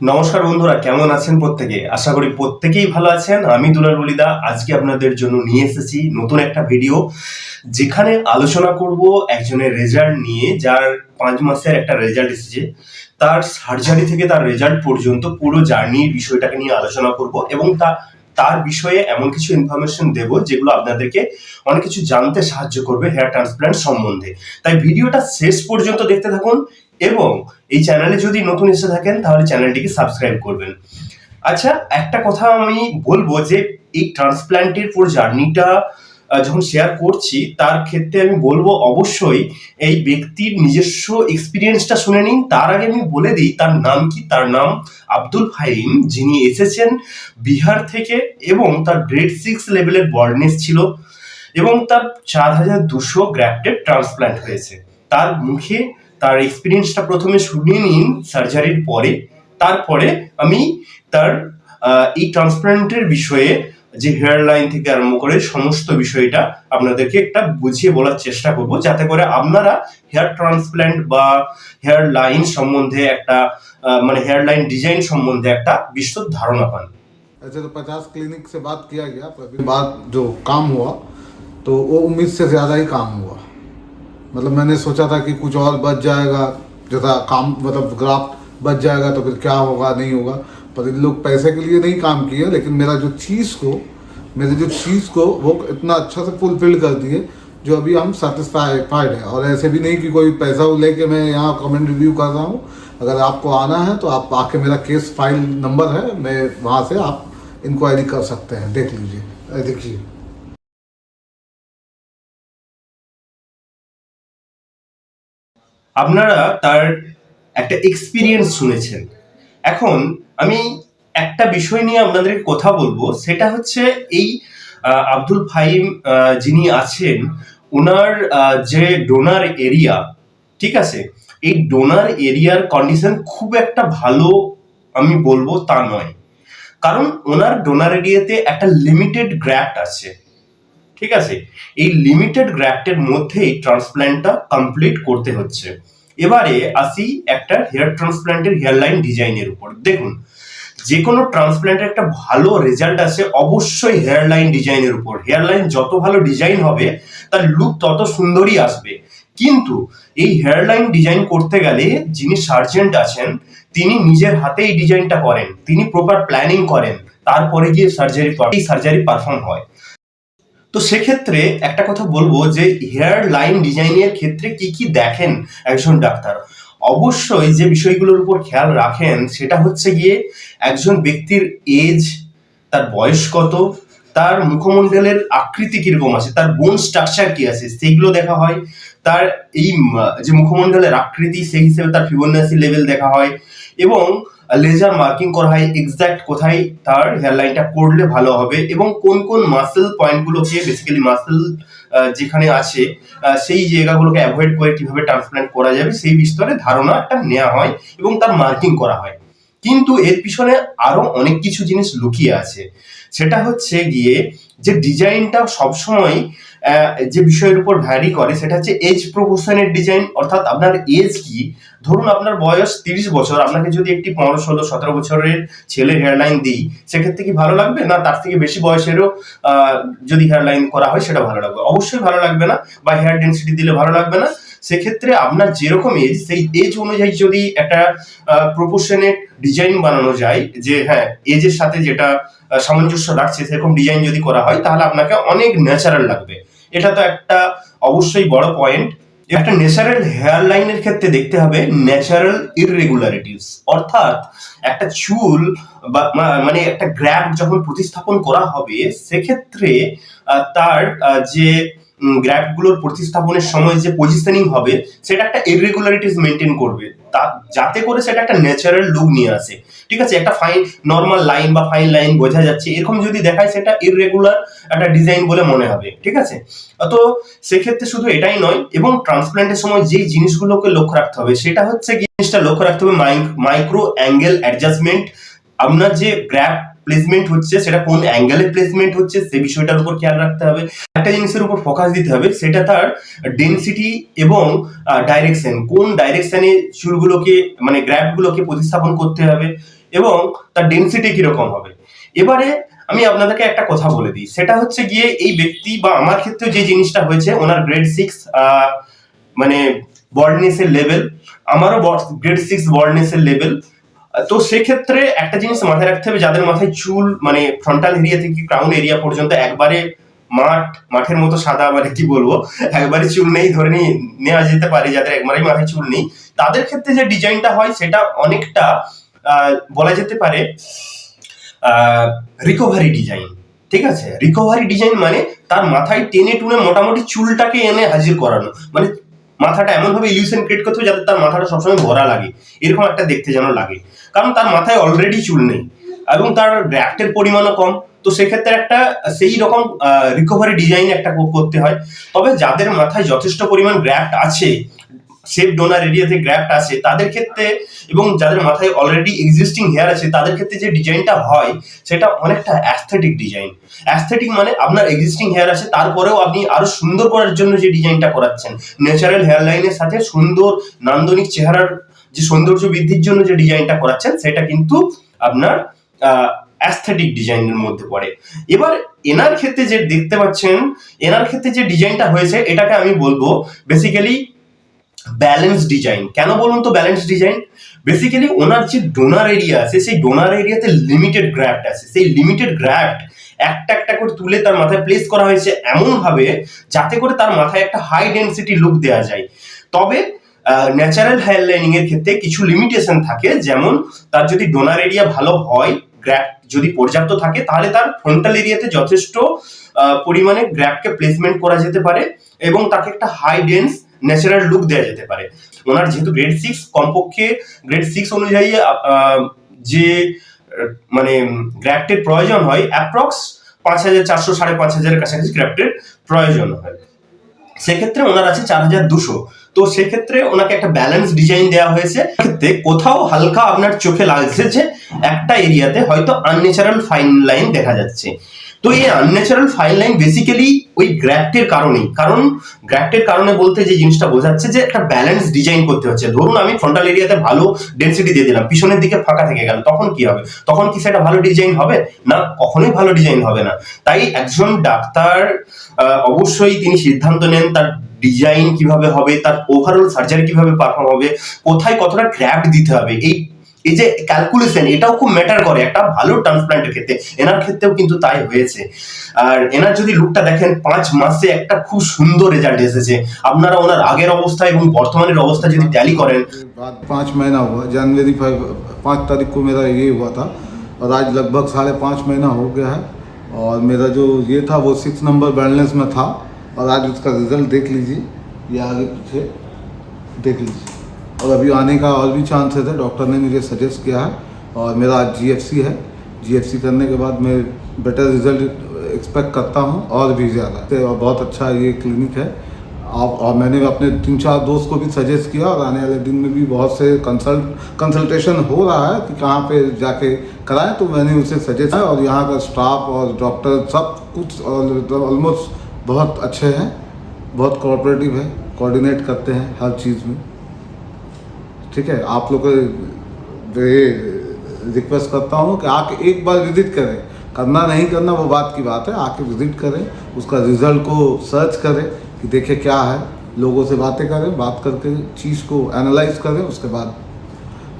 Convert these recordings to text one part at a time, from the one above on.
নমস্কার বন্ধুরা, কেমন আছেন প্রত্যেকে? আশা করি প্রত্যেকেই ভালো আছেন। আমি দুলাল বলিদা আজকে আপনাদের জন্য নিয়ে এসেছি নতুন একটা ভিডিও, যেখানে আলোচনা করব একজনের রেজাল্ট নিয়ে, যার 5 মাসের একটা রেজাল্ট এসেছে। তার সার্জারি থেকে তার রেজাল্ট পর্যন্ত পুরো জার্নির বিষয়টাকে নিয়ে আলোচনা করব এবং তার বিষয়ে এমন কিছু ইনফরমেশন দেব যেগুলো আপনাদেরকে অনেক কিছু জানতে সাহায্য করবে হেয়ার ট্রান্সপ্ল্যান্ট সম্বন্ধে। তাই ভিডিওটা শেষ পর্যন্ত দেখতে থাকুন এবং এই চ্যানেলে যদি নতুন এসে থাকেন তাহলে চ্যানেলটিকে সাবস্ক্রাইব করবেন। আচ্ছা, একটা কথা আমি বলবো যে এই ট্রান্সপ্ল্যান্টের পুরো জার্নিটা যখন শেয়ার করছি, তার ক্ষেত্রে আমি বলবো অবশ্যই এই ব্যক্তির নিজস্ব এক্সপিরিয়েন্সটা শুনে নিন। তার আগে আমি বলে দিই তার নাম কি। তার নাম আব্দুল ফাহিম, যিনি এসেছেন বিহার থেকে এবং তার গ্রেড 6 লেভেলের বর্ডনেস ছিল এবং তার 4200 গ্রাফটেড ট্রান্সপ্ল্যান্ট হয়েছে। তার মুখে তার এক্সপিরিয়েন্সটা প্রথমে শুনিয়ে নিন সার্জারির পরে, তারপরে আমি তার এই ট্রান্সপ্ল্যান্টের বিষয়ে যে হেয়ার লাইন থেকে আরম্ভ করে সমস্ত বিষয়টা আপনাদেরকে একটা বুঝিয়ে বলার চেষ্টা করব, যাতে করে আপনারা হেয়ার ট্রান্সপ্ল্যান্ট বা হেয়ার লাইন সম্বন্ধে একটা মানে হেয়ার লাইন ডিজাইন সম্বন্ধে একটা বিশদ ধারণা পান। ऐसे तो 50 क्लिनिक से बात किया गया, पर अभी बात जो काम हुआ तो वो उम्मीद से ज़्यादा ही काम हुआ। मतलब मैंने सोचा था कि कुछ और बच जाएगा, जैसा काम मतलब ग्राफ्ट बच जाएगा तो फिर क्या होगा नहीं होगा, पर इन लोग पैसे के लिए नहीं काम किए, लेकिन मेरे जो चीज़ को वो इतना अच्छा से फुलफिल कर दिए जो अभी हम सेटिस्फाइड है। और ऐसे भी नहीं कि कोई पैसा लेके मैं यहाँ कमेंट रिव्यू कर रहा हूँ। अगर आपको आना है तो आप आके, मेरा केस फाइल नंबर है, मैं वहाँ से आप इंक्वायरी कर सकते हैं, देख लीजिए। देखिए আপনারা তার একটা এক্সপিরিয়েন্স শুনেছেন। এখন আমি একটা বিষয় নিয়ে আপনাদের কথা বলবো, সেটা হচ্ছে এই আব্দুল ফাহিম যিনি আছেন, ওনার যে ডোনার এরিয়া, ঠিক আছে, এই ডোনার এরিয়ার কন্ডিশন খুব একটা ভালো আমি বলবো তা নয়। কারণ ওনার ডোনার এরিয়াতে একটা লিমিটেড গ্রাফট আছে, ঠিক আছে। এই লিমিটেড গ্রাফটের মধ্যেই ট্রান্সপ্ল্যান্টটা কমপ্লিট করতে হচ্ছে। এবারে আসি একটা হেয়ার ট্রান্সপ্ল্যান্টের হেয়ার লাইন ডিজাইনের উপর। দেখুন, যে কোনো ট্রান্সপ্ল্যান্টের একটা ভালো রেজাল্ট আসে অবশ্যই হেয়ার লাইন ডিজাইনের উপর। হেয়ার লাইন যত ভালো ডিজাইন হবে তার লুক তত সুন্দরই আসবে। কিন্তু এই হেয়ার লাইন ডিজাইন করতে গেলে যিনি সার্জেন্ট আছেন, তিনি নিজের হাতে এই ডিজাইনটা করেন, তিনি প্রপার প্ল্যানিং করেন, তারপরে গিয়ে সার্জারি পারফর্ম হয়। তো সেক্ষেত্রে একটা কথা বলবো যে হেয়ার লাইন ডিজাইনের ক্ষেত্রে কি কি দেখেন একজন ডাক্তার। অবশ্যই যে বিষয়গুলোর উপর খেয়াল রাখেন সেটা হচ্ছে গিয়ে একজন ব্যক্তির এজ, তার বয়স কত, তার মুখমণ্ডলের আকৃতি কিরকম আছে, তার বোন স্ট্রাকচার কি আছে, সেইগুলো দেখা হয়। তার এই যে মুখমণ্ডলের আকৃতি, সেই হিসেবে তার ফিবোনাচি লেভেল দেখা হয় এবং লেজার মার্কিং করা হয় এক্সাক্ট কোথায় তার হেয়ার লাইনটা করলে ভালো হবে এবং কোন কোন মাসেল পয়েন্টগুলোকে, বেসিক্যালি মাসেল যেখানে আছে সেই জায়গাগুলোকে অ্যাভয়েড করে কিভাবে ট্রান্সপ্ল্যান্ট করা যাবে সেই বিষয়ে ধারণা একটা নেওয়া হয় এবং তার মার্কিং করা হয়। কিন্তু এর পিছনে আরো অনেক কিছু জিনিস লুকিয়ে আছে। সেটা হচ্ছে গিয়ে যে ডিজাইনটা সবসময় যে বিষয়ের উপর ভ্যারি করে, সেটা হচ্ছে এজ প্রপোর্শনের ডিজাইন। অর্থাৎ আপনার এজ কি, ধরুন আপনার বয়স 30 বছর, আপনাকে যদি একটি 15, 16, 17 বছরের ছেলে হেয়ারলাইন দিই, সেক্ষেত্রে কি ভালো লাগবে? না তার থেকে বেশি বয়সেরও যদি হেয়ারলাইন করা হয় সেটা ভালো লাগবে? অবশ্যই ভালো লাগবে না। বা হেয়ার ডেন্সিটি দিলে ভালো লাগবে না। সেক্ষেত্রে আপনার যেরকম এজ, সেই এজ অনুযায়ী যদি একটা প্রপোর্শনেট ডিজাইন বানানো যায়, যে হ্যাঁ এজের সাথে যেটা সামঞ্জস্য রাখছে সেরকম ডিজাইন যদি করা হয়, তাহলে আপনাকে অনেক ন্যাচারাল লাগবে। এটা তো একটা অবশ্যই বড় পয়েন্ট। একটা ন্যাচারাল হেয়ার লাইনের ক্ষেত্রে দেখতে হবে ন্যাচারাল ইররেগুলারিটিস। অর্থাৎ একটা চুল বা মানে একটা গ্র্যাপ যখন প্রতিস্থাপন করা হবে, সেক্ষেত্রে তার যে গ্র্যাপগুলোর প্রতিস্থাপনের সময় যে পজিশনিং হবে সেটা একটা ইররেগুলারিটিস মেনটেন করবে, যাতে করে সেটা একটা ন্যাচারাল লুক নিয়ে আসে। ঠিক আছে, একটা ফাইন নর্মাল লাইন বা ফাইন লাইন বোঝা যাচ্ছে এরকম যদি দেখায়, সেটা ইররেগুলার একটা ডিজাইন বলে মনে হবে। ঠিক আছে, তো সেক্ষেত্রে শুধু এটাই নয়, এবং ট্রান্সপ্ল্যান্টের সময় যেই জিনিসগুলোকে লক্ষ্য রাখতে হবে সেটা হচ্ছে জিনিসটা লক্ষ্য রাখতে হবে মাইক্রো অ্যাঙ্গেল অ্যাডজাস্টমেন্ট। আপনার যে গ্র্যাপ প্লেসমেন্ট হচ্ছে সেটা কোন অ্যাঙ্গেলে প্লেসমেন্ট হচ্ছে সেই বিষয়টার উপর খেয়াল রাখতে হবে। একটা জিনিসের উপর ফোকাস দিতে হবে, সেটা তার ডেনসিটি এবং ডাইরেকশন, কোন ডাইরেকশনে চুলগুলোকে মানে গ্র্যাপগুলোকে প্রতিস্থাপন করতে হবে। এবং তার ডেন্সিটি কিরকম হবে। এবারে আমি আপনাদেরকে একটা কথা বলে দিই, সেটা হচ্ছে গিয়ে এই ব্যক্তি বা আমার ক্ষেত্রে যে জিনিসটা হয়েছে, ওনার গ্রেড 6 মানে বল্ডনেসের লেভেল, আমারও গ্রেড 6 বল্ডনেসের লেভেল। তো সেক্ষেত্রে একটা জিনিস মাথায় রাখতে হবে, যাদের মাথায় চুল মানে ফ্রন্টাল এরিয়া থেকে ক্রাউন এরিয়া পর্যন্ত একবারে মাঠের মতো সাদা, মানে কি বলবো, একবারে চুল নেই ধরে নেওয়া যেতে পারে, যাদের একবারেই মাথায় চুল নেই, তাদের ক্ষেত্রে যে ডিজাইনটা হয় সেটা অনেকটা বলা যেতে পারে রিকভারি ডিজাইন। ঠিক আছে, রিকভারি ডিজাইন মানে তার মাথায় টেনে টুনে মোটামুটি চুলটাকে এনে হাজির করানো, মানে মাথাটা এমন ভাবে ইলিউশন ক্রিয়েট করতে হবে যাতে তার মাথাটা সবসময় ভরা লাগে, এরকম একটা দেখতে যেন লাগে, কারণ তার মাথায় অলরেডি চুল নেই এবং তার গ্র্যাফটের পরিমাণও কম। তো সেক্ষেত্রে একটা সেই রকম রিকভারি ডিজাইন একটা করতে হয়। তবে যাদের মাথায় যথেষ্ট পরিমাণ গ্র্যাফট আছে, শেপ ডোনার এরিয়াতে গ্র্যাফট আছে, তাদের ক্ষেত্রে এবং যাদের মাথায় অলরেডি এক্সিস্টিং হেয়ার আছে, তাদের ক্ষেত্রে যে ডিজাইনটা হয় সেটা অনেকটা অ্যাস্থেটিক ডিজাইন। অ্যাস্থেটিক মানে আপনার এক্সিস্টিং হেয়ার আছে, তারপরেও আপনি আরো সুন্দর করার জন্য যে ডিজাইনটা করাচ্ছেন, ন্যাচারাল হেয়ার লাইনের সাথে সুন্দর নান্দনিক চেহারার যে সৌন্দর্য বৃদ্ধির জন্য যে ডিজাইনটা করাচ্ছেন, সেটা কিন্তু আপনার অ্যাস্থেটিক ডিজাইনের মধ্যে পড়ে। এবার এনার ক্ষেত্রে যে দেখতে পাচ্ছেন, এনার ক্ষেত্রে যে ডিজাইনটা হয়েছে, এটাকে আমি বলবো বেসিক্যালি ব্যালেন্স ডিজাইন। কেন বলুন তো ব্যালেন্স ডিজাইন? বেসিক্যালি ওনার যে ডোনার এরিয়া আছে, সেই ডোনার এরিয়াতে লিমিটেড গ্র্যাফট আছে, সেই লিমিটেড গ্র্যাফট একটা একটা করে তুলে তার মাথায় প্লেস করা হয়েছে এমন ভাবে যাতে করে তার মাথায় একটা হাই ডেন্সিটি লুক দেওয়া যায়। তবে ন্যাচারাল হেয়ার লাইনিং এর ক্ষেত্রে কিছু লিমিটেশন থাকে, যেমন তার যদি ডোনার এরিয়া ভালো হয়, গ্র্যাফট যদি পর্যাপ্ত থাকে, তাহলে তার ফ্রন্টাল এরিয়াতে যথেষ্ট পরিমাণে গ্র্যাফটকে প্লেসমেন্ট করা যেতে পারে এবং তাকে একটা হাই ডেন্স ন্যাচারাল লুক দেওয়া যেতে পারে। ওনার যেহেতু গ্রেড 6, কমপক্ষে গ্রেড 6 অনুযায়ী যে মানে গ্র্যাফটের প্রয়োজন হয় অ্যাপ্রক্স 5400 5500 কাছাকাছি গ্র্যাফটের প্রয়োজন হয়, সেক্ষেত্রে ওনার আছে 4200। তো সেক্ষেত্রে ওনাকে একটা ব্যালেন্স ডিজাইন দেওয়া হয়েছে। ক্ষেত্রে কোথাও হালকা আপনার চোখে লাগছে যে একটা এরিয়াতে হয়তো আনন্যাচারাল ফাইন লাইন দেখা যাচ্ছে। তো এই আনন্যাচারাল ফাইন লাইন বেসিক্যালি ওই গ্র্যাফটের কারণেই, কারণ গ্র্যাফটের কারণে বলতে যে জিনিসটা বোঝাচ্ছে যে একটা ব্যালেন্স ডিজাইন করতে হচ্ছে। ধরুন আমি ফ্রন্টাল এরিয়াতে ভালো ডেন্সিটি দিয়ে দিলাম, পিছনের দিকে ফাঁকা থেকে গেল, তখন কি হবে? তখন কি সেটা ভালো ডিজাইন হবে না? কখনোই ভালো ডিজাইন হবে না। তাই একজন ডাক্তার অবশ্যই তিনি সিদ্ধান্ত নেন তার ডিজাইন কিভাবে হবে, তার ওভারঅল সার্জারি কিভাবে পারফর্ম হবে, কোথায় কতটা গ্র্যাফট দিতে হবে, এই যে ক্যালকুলেশন, এটাও খুব ম্যাটার করে একটা ভালো ট্রান্সপ্ল্যান্টের ক্ষেত্রে। এনার ক্ষেত্রেও কিন্তু তাই হয়েছে। আর এনার যদি লুকটা দেখেন, 5 মাসে একটা খুব সুন্দর রেজাল্ট এসেছে। আপনারা ওনার আগের অবস্থা এবং বর্তমানের অবস্থা যদি ট্যালি করেন, बाद 5 महीना हुआ, जनवरी 5 तारीख को मेरा ये हुआ था और आज लगभग 5.5 महीना हो गया है। और मेरा जो ये था वो 6 नंबर बैलेंस में था और आज उसका रिजल्ट देख लीजिए, ये आगे पीछे देख लीजिए। और अभी आने का और भी चांसेस है, डॉक्टर ने मुझे सजेस्ट किया है। और मेरा आज GFC है, GFC करने के बाद मैं बेटर रिजल्ट एक्सपेक्ट करता हूँ और भी ज़्यादा। और बहुत अच्छा ये क्लिनिक है। और मैंने अपने 3-4 दोस्त को भी सजेस्ट किया और आने वाले दिन में भी बहुत से कंसल्टेशन हो रहा है कि कहाँ पे जाके कराएं, तो मैंने उसे सजेस्ट किया। और यहाँ का स्टाफ और डॉक्टर सब कुछ ऑलमोस्ट बहुत अच्छे हैं, बहुत कोऑपरेटिव है, कोऑर्डिनेट करते हैं हर चीज़ में। ठीक है, आप लोग को रिक्वेस्ट करता हूँ कि आके एक बार विजिट करें, करना नहीं करना वो बात की बात है, आके विजिट करें, उसका रिजल्ट को सर्च करें कि देखें क्या है, लोगों से बातें करें, बात करके चीज़ को एनालाइज करें, उसके बाद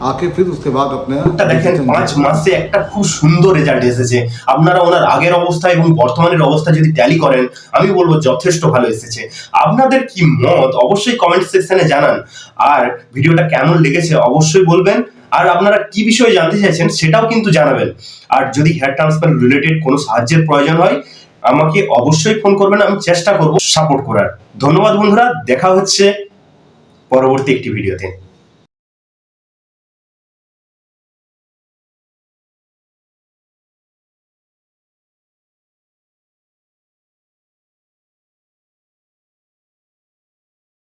आके फिर उसके बाद अपने দেখেন 5 মাসে একটা খুব সুন্দর রেজাল্ট এসেছে। আপনারা ওনার আগের অবস্থা এবং বর্তমানের অবস্থা যদি ট্যালি করেন, আমি বলবো যথেষ্ট ভালো এসেছে। আপনাদের কি মত অবশ্যই কমেন্ট সেকশনে জানান, আর ভিডিওটা কেমন লেগেছে অবশ্যই বলবেন, আর আপনারা কি বিষয়ে জানতে চাইছেন সেটাও কিন্তু জানাবেন। আর যদি হেয়ার ট্রান্সপ্লান্ট রিলেটেড কোনো সাহায্যের প্রয়োজন হয়, আমাকে অবশ্যই ফোন করবেন, আমি চেষ্টা করব সাপোর্ট করার। ধন্যবাদ বন্ধুরা, দেখা হচ্ছে পরবর্তী একটি ভিডিওতে।